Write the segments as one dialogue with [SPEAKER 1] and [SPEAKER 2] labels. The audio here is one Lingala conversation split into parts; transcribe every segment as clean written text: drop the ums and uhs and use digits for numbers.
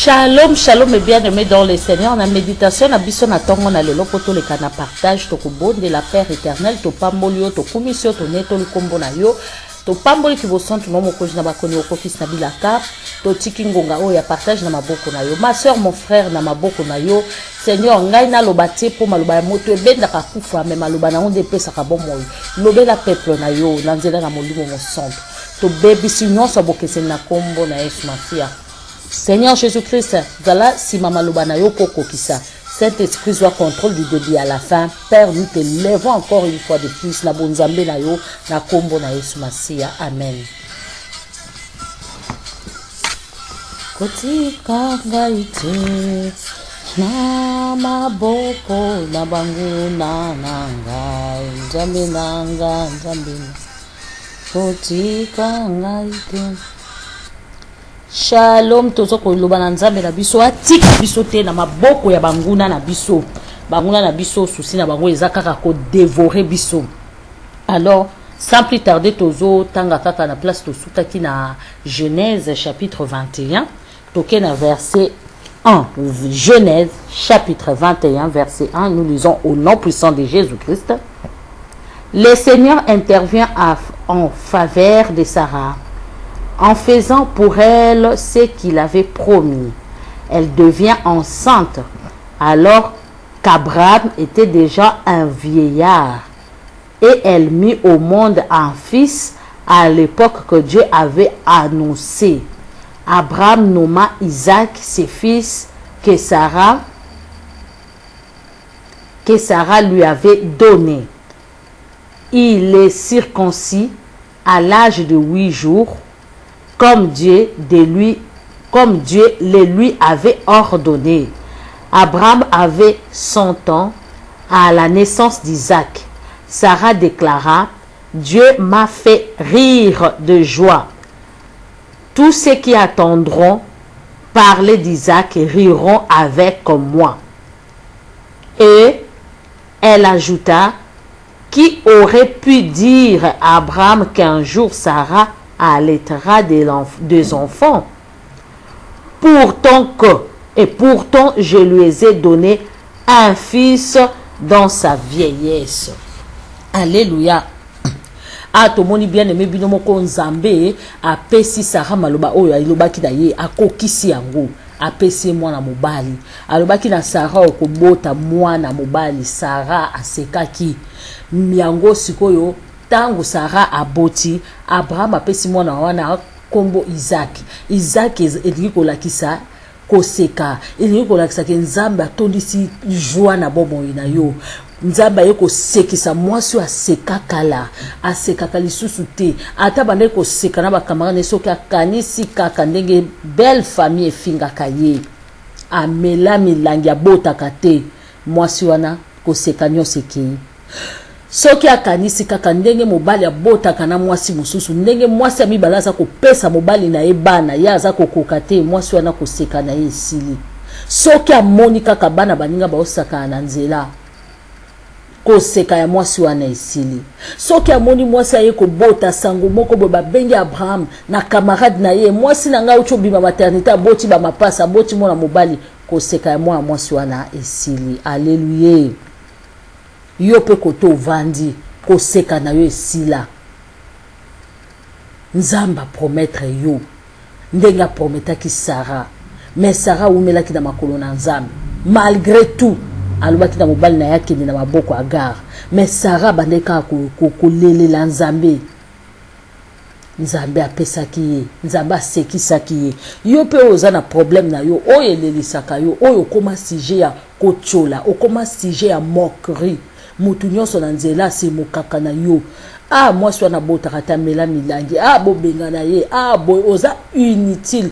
[SPEAKER 1] Shalom, shalom et bien-aimés dans le Seigneur. La méditation na biso na tongo na lelo poto le kana partage to kubonde de la Père éternel to pambolio to kumisio to neto le kombo na yo to pamboli ki boson to nomo koji na bakoni okofis na bilaka to tikingonga o ya partage na maboko na yo. Ma soeur, mon frère na maboko na yo. Seigneur, ngai na lobate po maloba ya moto ebenda ka kufa me maloba na onde pesa ka bomoy. Lobela peuple na yo na nzela na molimo mo centre. To baby si nyonso bokese na kombo na Yesu Mafia. Seigneur Jésus-Christ, voilà si Mama Lubana Yoko Kokisa. Saint-Esprit soit contrôle du début à la fin. Père, nous te lèvons encore une fois de plus. Na bonzambe na yo, na kombo na Yesu Masia. Amen. Kotika ngaite na maboko na bangu na nanga nzambe nanga nzambe. Kotika ngaite. Shalom tozo ko loba na nzambe na biso atika biso te na maboko ya banguna na biso. Banguna na biso souci na bango ezakaka ko dévorer biso. Alors sans plus tarder tozo tanga kaka na place to sutaki na Genèse chapitre 21 toke na verset 1. Genèse chapitre 21 verset 1, nous lisons au nom puissant de Jésus-Christ. Le Seigneur intervient en faveur de Sarah en faisant pour elle ce qu'il avait promis. Elle devient enceinte alors qu'Abraham était déjà un vieillard et elle mit au monde un fils à l'époque que Dieu avait annoncé. Abraham nomma Isaac ses fils que Sarah lui avait donné. Il est circoncis à l'âge de 8 jours comme Dieu le lui avait ordonné. Abraham avait 100 ans à la naissance d'Isaac. Sarah déclara, Dieu m'a fait rire de joie. Tous ceux qui attendront parler d'Isaac riront avec moi. Et elle ajouta, qui aurait pu dire à Abraham qu'un jour Sarah allaitera des enfants? Pourtant je lui ai donné un fils dans sa vieillesse. Alléluia. A tomoni bien aimé bino moko nzambe a pesi Sarah maloba oyo ilobaki na ye akokisi yango apesi mwana mobali alobaki na Sarah okobota mwana mobali. Sarah asekaki yango sikoyo tango Sarah aboti Abraham apesi mwana wana kombo Isaac elingi kolakisa koseka elingi kolakisa ke nzambe atondisi joie na bomoi na yo. Nzambe ye kosekisa mwasi aseka kala asekaka lisusu te ata bande koseka na bakamarade soki akanisi kaka ndenge belle famille efingaka ye amela milangi abotaka te mwasi wana koseka nyonso ekei. Soki akanisi kaka ndenge mobali abotaka na mwasi mosusu ndenge mwasi amibala aza kopesa mobali na ye bana ye aza kokoka te mwasi wana koseka na ye esili. Soki amoni kaka bana baninga baosaka na nzela koseka ya mwasi wana esili. Soki amoni mwasi aye kobota sango moko bo babengi Abraham na camarade na ye mwasi na nga ucho bima maternité aboti ba mapasa aboti mona mobali koseka ya mwasi wana esili. Alléluia. Yo pe koto vandi koseka na yo esila. Nzamba promettre yo ndenga prometaki Sarah mais Sarah umelaki na makolo na nzambe malgré tout alobaki na mobali na yake na maboko Agar mais Sarah bandeka kolelela nzambe. Nzambe apesaki ye nzambe asekisaki ye. Yo pe oza na problème na yo oyo elelisaka yo oyo koma sujet ya kochola okoma sujet ya moquerie mutu nyonso na nzela se mokaka na yo. Mwasi wana botaka ta mela milangi bobenga na ye boy oza inutile.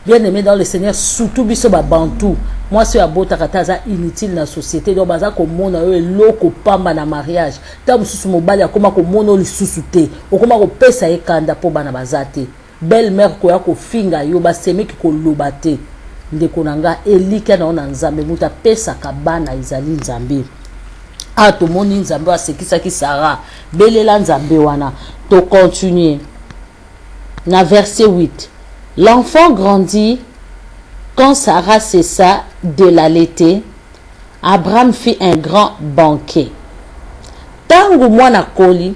[SPEAKER 1] Bien aimé dans le Seigneur, surtout biso ba bantu mwasi ya botaka ta za inutile na société donc baza komona yo eloko pamba na mariage ta mususu mobali akoma komona lisusu te okoma kopesa ye kanda po bana bazate belle mère ko ya kofinga yo basemeki koloba te ndeko nanga elika na nzambe muta pesa ka bana izali nzambe. Tomoni nzambe asekisaki Sarah belela nzambe wana. To continuer na verset 8. L'enfant grandit Quand Sarah cessa de l'allaiter, Abraham fit un grand banquet. Tangu mwana koli,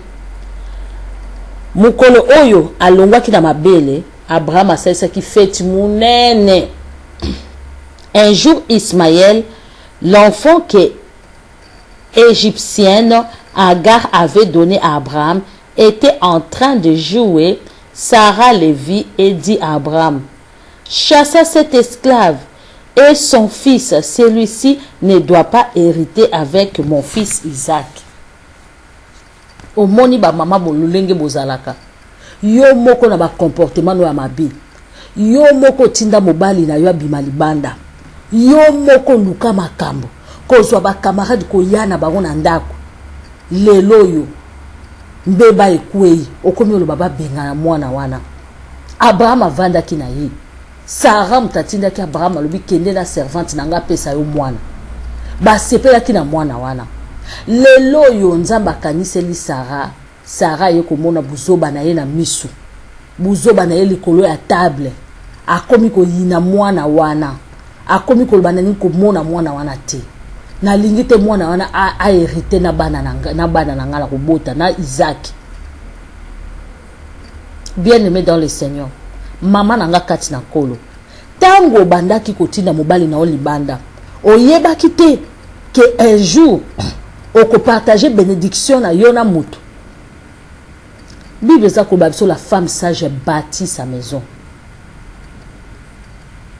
[SPEAKER 1] mukolo oyo alongwaki na mabele, Abraham asalaki fête munene. Un jour, Ismaël, l'enfant que égyptienne Agar avait donné à Abraham, était en train de jouer. Sarah le vit et dit à Abraham, chassa cet esclave et son fils, celui-ci ne doit pas hériter avec mon fils Isaac. Omoni ba mama bolulenge bozalaka. Yo moko na ba comportement no ya mabe. Yo moko tinda mobali na yo abima libanda. Yo moko luka makambo. Kozwa ba camarade ko yana bango na ndako. Lelo yo mbeba ekwei okomi oloba babenga na mwana wana. Abraham avandaki na ye. Sarah mtatindaki Abraham alobi kende na servante nanga pesa yo mwana. Basepelaki na mwana wana. Lelo yo nzamba kaniseli Sarah ye komona buzoba na ye na misu. Buzoba na ye likolo ya table. Akomi ko yina mwana wana. Akomi ko lobana ni komona mwana wana te. Na lingite mwana wana a hérité na bana nanga la kobota na Isaac. Bien-aimé dans le Seigneur, maman nanga kati na kolo. Tango bandaki kotina mobali na olibanda. Oyebaki te que un jour oko partager bénédiction na yona mutu. Bible za koba biso la femme sage bâtit sa maison.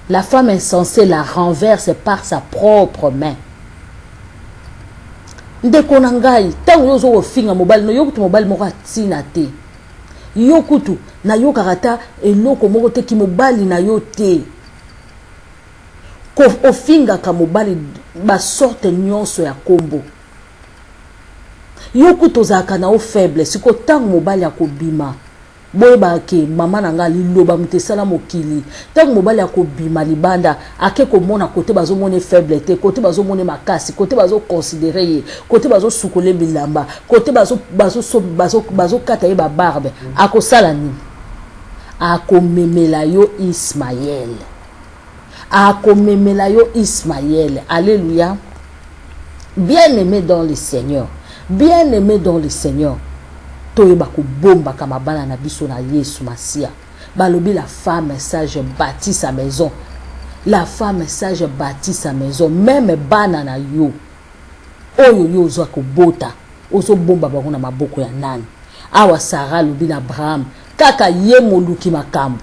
[SPEAKER 1] La femme insensée la renverse par sa propre main. Ndeko na ngai tango yozo ofinga mobali no yokutu mobali moko atina te. Yokutu na yo karata eloko moko te ki mobali na yo te. Ko ofinga ka mobali ba sorte nyonso ya kombo. Yokutu zaka na o faible siko tango mobali akobima. Boyeba ke mama nanga liloba mutesala mokili tango mobali akobima libanda ake komona kote bazomone faible te kote bazomone makasi kote bazo considérer ye kote bazo sukole bilamba kote bazo kata ye ba barbe akosala nini akomemela yo Ismaël akomemela yo Ismaël. Alléluia. Bien-aimé dans le Seigneur, bien-aimé dans le Seigneur, toyeba ko bomba kama bana na biso na Yesu Masia. Balobi la femme sage bâtit sa maison. La femme sage bâtit sa maison. Même bana na yo. Oyo yo zo ko bota. Ozo bomba bango na maboko ya nani. Awa Sarah lobi na Abraham. Kaka ye moluki makambo.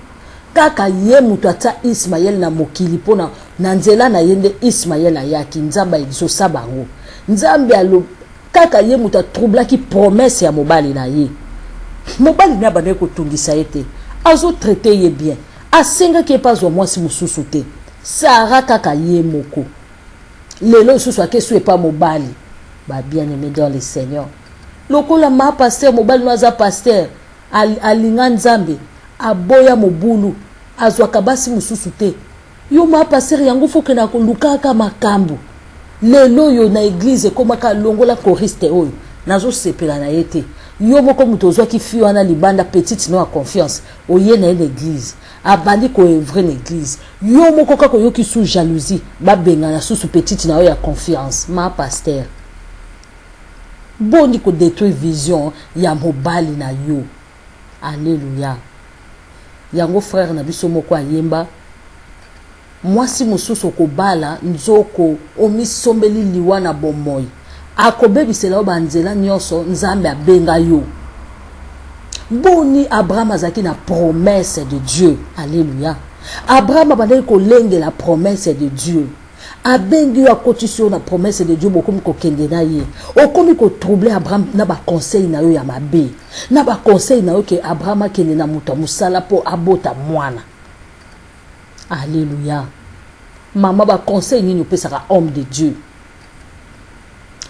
[SPEAKER 1] Kaka ye mutu ata Ismaël na mokili pona na nzela na yende Ismaël ayaki nzamba ezosa bango. Nzambe alo kaka ye muta troubla ki promesse ya mobali na ye. Mobali na bane ko tungisa ete. Azo traité ye bien. Asenga ki pas au moins si mususu te. Sarah kaka ye moko. Lelo susu akesu e pas mobali. Ba bien-aimé dans le Seigneur. Lokola ma pasteur mobali no aza pasteur. Alinga nzambe. Aboya mobulu. Azwa kabasi mususu te. Yo ma pasteur yango foke na ko lukaka makambo. Lelo yo na église komaka longola choriste oyo nazo sepela na yete yo moko muto zwa ki fi wana libanda petite no a confiance oye na église abandi ko evre na église yo moko kako yo ki sous jalousie ba benga na sous petite na yo ya confiance ma pasteur boni ko détruire vision ya mobali na yo. Alléluia. Yango frère na biso moko ayemba mwasi mususu kobala nzoko omisombeli liwa na bomoi akobebisela obanzela nyonso nzambe abenga yo. Boni Abraham azaki na promesse de Dieu. Alléluia. Abraham abandaki kolenge la promesse de Dieu. Abengi yo akoti sur la promesse de Dieu bokomi kokende na ye. Okomi ko troubler Abraham na ba conseil na yo ya mabe. Na ba conseil na yo ke Abraham akende na muta musala po abota mwana. Alléluia. Maman ba conseil ni nous pesaka homme de Dieu.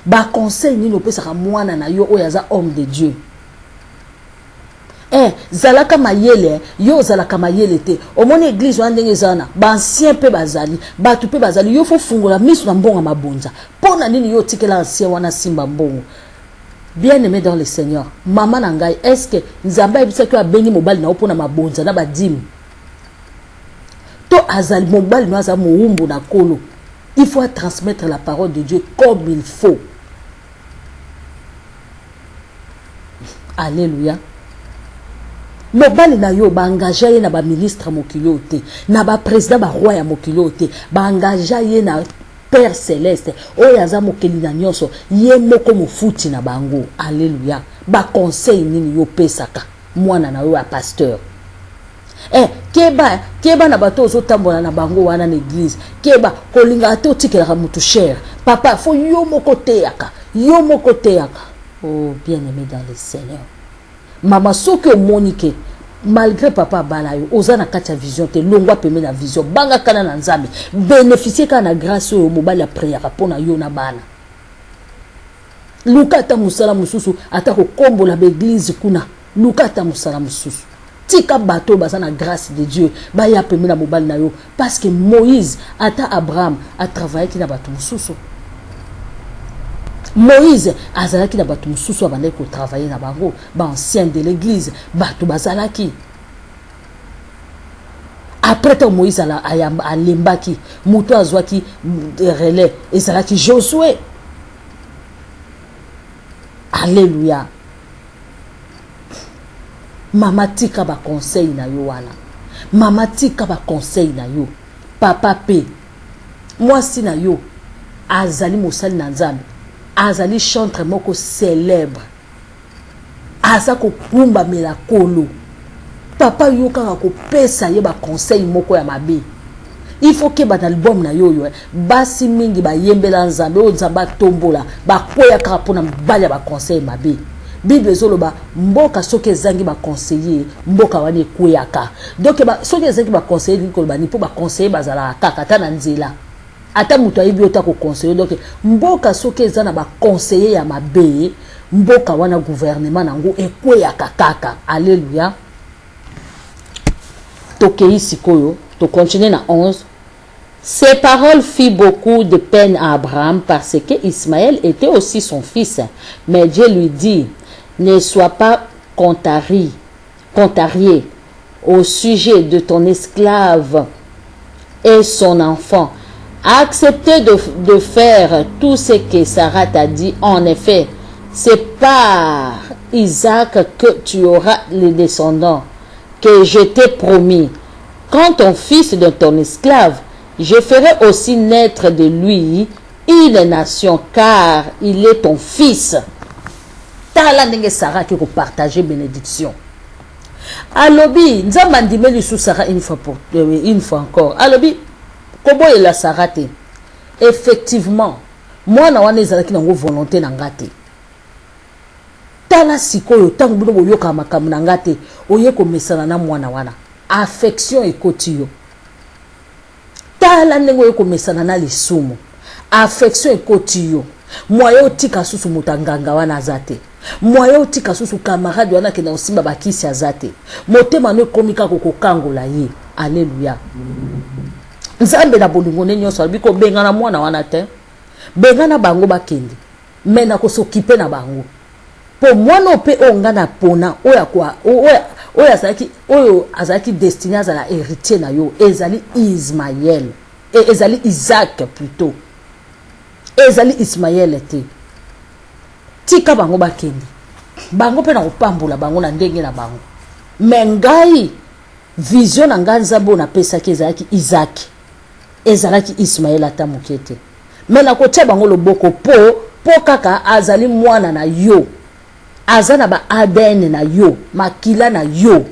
[SPEAKER 1] Ba conseil ni nous pesaka mwana na yo oyaza homme de Dieu. Zalaka mayele yo zalaka mayele te. Omoni église wa ndenge zana ba ancien pe bazali, ba tu pe bazali yo fo fungola misu na mbonga mabonza. Pona nini yo tikela ancien wana simba mbongo. Bien-aimé dans le Seigneur, maman na ngai, est-ce que nzamba ebisa ko abengi mobali na opona mabonza na ba dîme? To azali mobali no aza moumbu na kolo. Il faut transmettre la parole de Dieu comme il faut. Alléluia. Mobali na yo ba engagé ye na ba ministre mokili te, na ba président ba roi ya mokili te, ba engagé ye na Père céleste oyo aza mokili na nyonso ye moko mofuti na bango. Alléluia. Ba conseil nini yo pesaka mwana na yo ya pasteur. Keba na bato ozo tambola na bango wana na église. Keba kolinga ate otikela mutu cher. Papa fo yo moko teyaka. Yo moko teyaka. Oh bien-aimé dans le Seigneur. Mama soki omonike malgré papa balayo oza na kati ya vision te longwa peme na vision banga kana na nzambe bénéficier kana grâce oyo mobali ya prière pona yo na bana. Luka ata musala mususu ata ko kombola ba église kuna. Luka ata musala mususu. Tika bato baza na grâce de Dieu ba ya peme na mobali na yo parce que Moïse ata Abraham a travaillé ki na bato mususu. Moïse azalaki na bato mususu abandaki ko travailler na bango ba ancien de l'église bato bazalaki. Après tant Moïse a lembaki muto azwaki relais ezalaki Josué. Alléluia. Mama tika ba conseil na yo wana. Mama tika ba conseil na yo. Papa pe. Mwasi na yo azali mosali na Nzambe. Azali chantre moko célèbre. Aza ko kumba mela kolo. Papa yo kaka ko pesa ye ba conseil moko ya mabe. Il faut que ba album na yo basi mingi ba yembela Nzambe o Nzamba tombola ba koya kaka pona mbali ba conseil mabe. Bible zoloba mboka soki ezangi ba conseiller mboka wana ekuyaka. Donc ba soki ezangi ba conseiller ni koloba ni po ba conseiller bazala kaka ta na nzela. Ata mutu ayibi ota ko conseiller donc mboka soki ezana ba conseiller ya mabe mboka wana gouvernement nango ekuyaka kaka. Alléluia. Tokei sikoyo to continuer na 11. Ces paroles firent beaucoup de peine à Abraham parce que Ismaël était aussi son fils. Mais Dieu lui dit: ne sois pas contrarié au sujet de ton esclave et son enfant. Acceptez de faire tout ce que Sarah t'a dit. En effet, c'est par Isaac que tu auras les descendants que je t'ai promis. Quant ton fils de ton esclave, je ferai aussi naître de lui une nation, car il est ton fils. Tala ndenge Sarah qui partager bénédiction. Alobi, nzamba ndimeli sous Sarah une fois encore. Alobi, kobo et la Sarah te. Effectivement, moi na wana ezalaki nango volonté na ngate. Tala sikoyo tangu bino boyoka makamu na ngate, oye ko mesana na mwana wana. Affection ekoti yo. Tala ndenge oye ko mesana na lisumu. Affection ekoti yo. Moyo tika susu mutanganga wana azate. Moyo tika susu camarade wana kena osimba bakisi azate. Motema no komika kokokangola ye. Alléluia. Nzambe na bolingo nyonso albiko bengana mwana wana te. Bengana bango bakende. Mena ko s'occuper na bango. Po mwana pe onga na pona oya kwa oyo azaki destiné à la héritier na yo ezali Ismaël et ezali Isaac plutôt. Ezali Ismaël te. Tika bango bakende. Bango pe na kopambola bango na ndenge na bango. Mengai vision na nganza bona pesa ke ezalaki Isaac. Ezalaki Ismaël ata mokete. Mena ko tia bango loboko po kaka azali mwana na yo. Azana ba ADN na yo, makila na yo.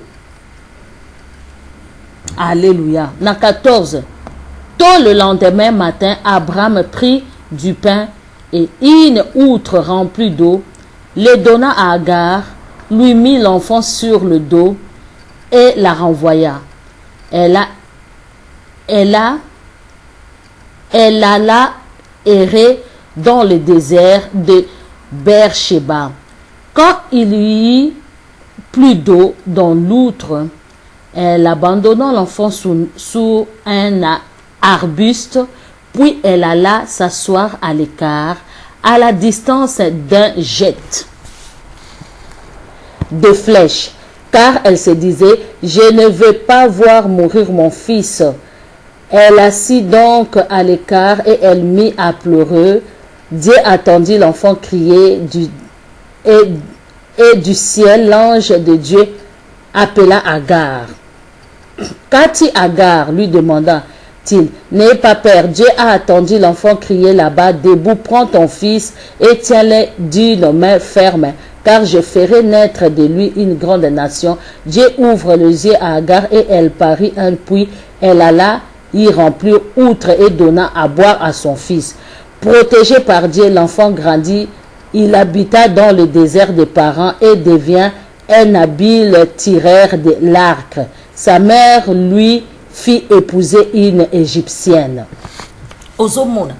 [SPEAKER 1] Alléluia. Na 14. Tôt le lendemain matin, Abraham prit du pain et une outre remplie d'eau, les donna à Agar, lui mit l'enfant sur le dos et la renvoya. Elle alla errer dans le désert de Beersheba. Quand il y eut plus d'eau dans l'outre, elle abandonna l'enfant sous un arbuste, puis elle alla s'asseoir à l'écart, à la distance d'un jet de flèche, car elle se disait: je ne veux pas voir mourir mon fils Elle assit donc à l'écart et elle mit à pleurer. Dieu attendit l'enfant crier et du ciel, l'ange de Dieu appela Agar. Qu'as-tu, Agar? Lui demanda-t-il. N'aie pas peur, Dieu a attendu l'enfant crier là-bas. Debout, prends ton fils et tiens-le d'une main ferme, car je ferai naître de lui une grande nation. Dieu ouvre les yeux à Agar et elle parit un puits. Elle alla y remplir outre et donna à boire à son fils. Protégé par Dieu, l'enfant grandit. Il habita dans le désert des parents et devient un habile tireur de l'arc. Sa mère lui fit épouser une égyptienne. Ozomona.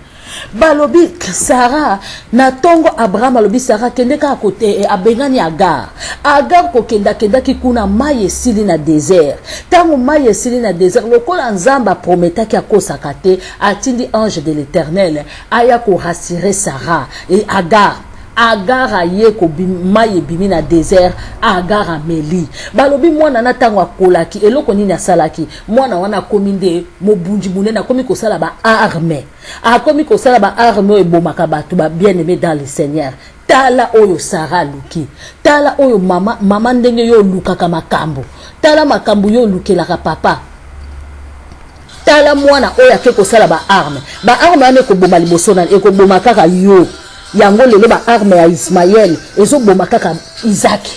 [SPEAKER 1] Balobi Sarah na tongo Abraham alobi Sarah kende ka kote abengani Agar. Agar ko kenda ki kuna maye sili na désert. Tango maye sili na désert lokola nzamba prometa ki akosaka te atindi ange de l'Éternel aya ko rassurer Sarah et Agar. Agar aye ko maye bimi na désert. Agar ameli balobi mwana na tango akolaki eloko nini asalaki mwana wana kominde mobunji munena komi ko sala ba arme akomi ko sala ba arme ebomaka batu ba bien aimé dans le Seigneur. Tala oyo Sarah luki, tala oyo mama ndenge yo lukaka makambo, tala makambo yo lukelaka papa, tala mwana oyo ake ko sala ba arme ane ko boma liboso na eko boma kaka yo yango lelo ba arme ya Ismaël ezo boma kaka Isaac,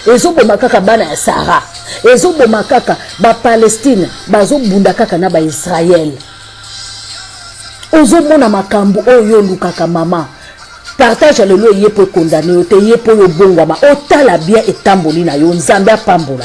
[SPEAKER 1] ezo boma kaka bana ya Sarah, ezo boma kaka ba Palestine bazo bunda kaka na ba Israël. Ozo mona makambo oyo lukaka mama partage lelo yepo condamné ote yepo yo bongama otala bien etamboli na yo nzambe apambola.